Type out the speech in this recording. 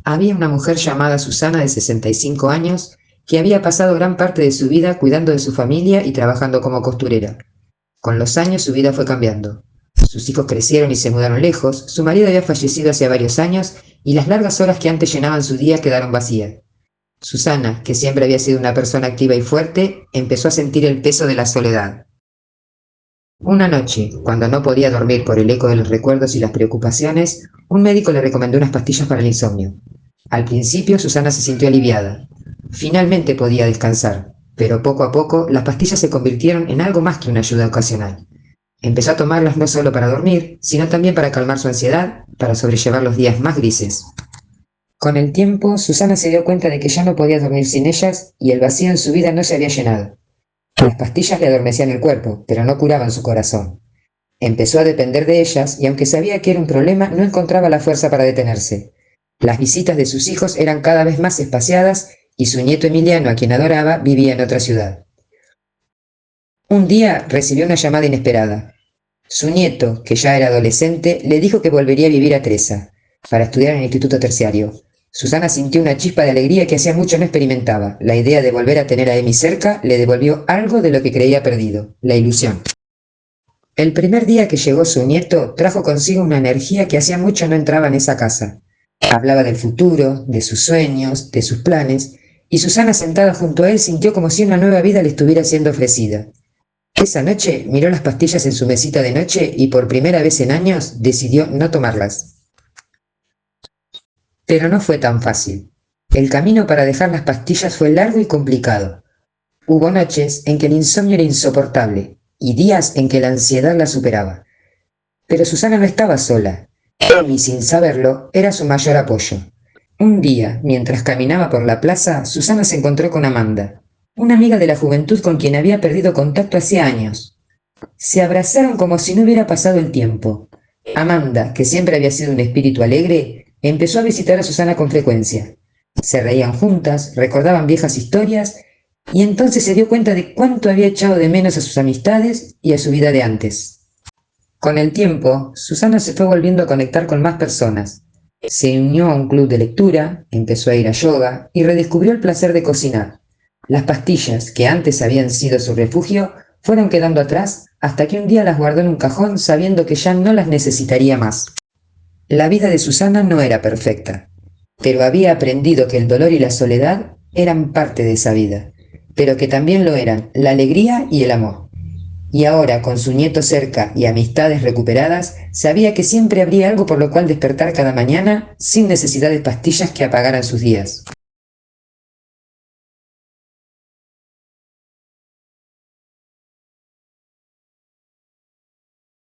Había una mujer llamada Susana de 65 años que había pasado gran parte de su vida cuidando de su familia y trabajando como costurera. Con los años su vida fue cambiando. Sus hijos crecieron y se mudaron lejos, su marido había fallecido hace varios años y las largas horas que antes llenaban su día quedaron vacías. Susana, que siempre había sido una persona activa y fuerte, empezó a sentir el peso de la soledad. Una noche, cuando no podía dormir por el eco de los recuerdos y las preocupaciones, un médico le recomendó unas pastillas para el insomnio. Al principio Susana se sintió aliviada. Finalmente podía descansar, pero poco a poco las pastillas se convirtieron en algo más que una ayuda ocasional. Empezó a tomarlas no solo para dormir, sino también para calmar su ansiedad, para sobrellevar los días más grises. Con el tiempo, Susana se dio cuenta de que ya no podía dormir sin ellas y el vacío en su vida no se había llenado. Las pastillas le adormecían el cuerpo, pero no curaban su corazón. Empezó a depender de ellas y aunque sabía que era un problema, no encontraba la fuerza para detenerse. Las visitas de sus hijos eran cada vez más espaciadas y su nieto Emiliano, a quien adoraba, vivía en otra ciudad. Un día recibió una llamada inesperada. Su nieto, que ya era adolescente, le dijo que volvería a vivir a Tresa, para estudiar en el instituto terciario. Susana sintió una chispa de alegría que hacía mucho no experimentaba. La idea de volver a tener a Emi cerca le devolvió algo de lo que creía perdido, la ilusión. El primer día que llegó su nieto trajo consigo una energía que hacía mucho no entraba en esa casa. Hablaba del futuro, de sus sueños, de sus planes, y Susana sentada junto a él sintió como si una nueva vida le estuviera siendo ofrecida. Esa noche miró las pastillas en su mesita de noche y por primera vez en años decidió no tomarlas. Pero no fue tan fácil. El camino para dejar las pastillas fue largo y complicado. Hubo noches en que el insomnio era insoportable y días en que la ansiedad la superaba. Pero Susana no estaba sola. Emi, sin saberlo, era su mayor apoyo. Un día, mientras caminaba por la plaza, Susana se encontró con Amanda, una amiga de la juventud con quien había perdido contacto hacía años. Se abrazaron como si no hubiera pasado el tiempo. Amanda, que siempre había sido un espíritu alegre, empezó a visitar a Susana con frecuencia. Se reían juntas, recordaban viejas historias, y entonces se dio cuenta de cuánto había echado de menos a sus amistades y a su vida de antes. Con el tiempo, Susana se fue volviendo a conectar con más personas. Se unió a un club de lectura, empezó a ir a yoga y redescubrió el placer de cocinar. Las pastillas, que antes habían sido su refugio, fueron quedando atrás hasta que un día las guardó en un cajón sabiendo que ya no las necesitaría más. La vida de Susana no era perfecta, pero había aprendido que el dolor y la soledad eran parte de esa vida, pero que también lo eran la alegría y el amor. Y ahora, con su nieto cerca y amistades recuperadas, sabía que siempre habría algo por lo cual despertar cada mañana sin necesidad de pastillas que apagaran sus días.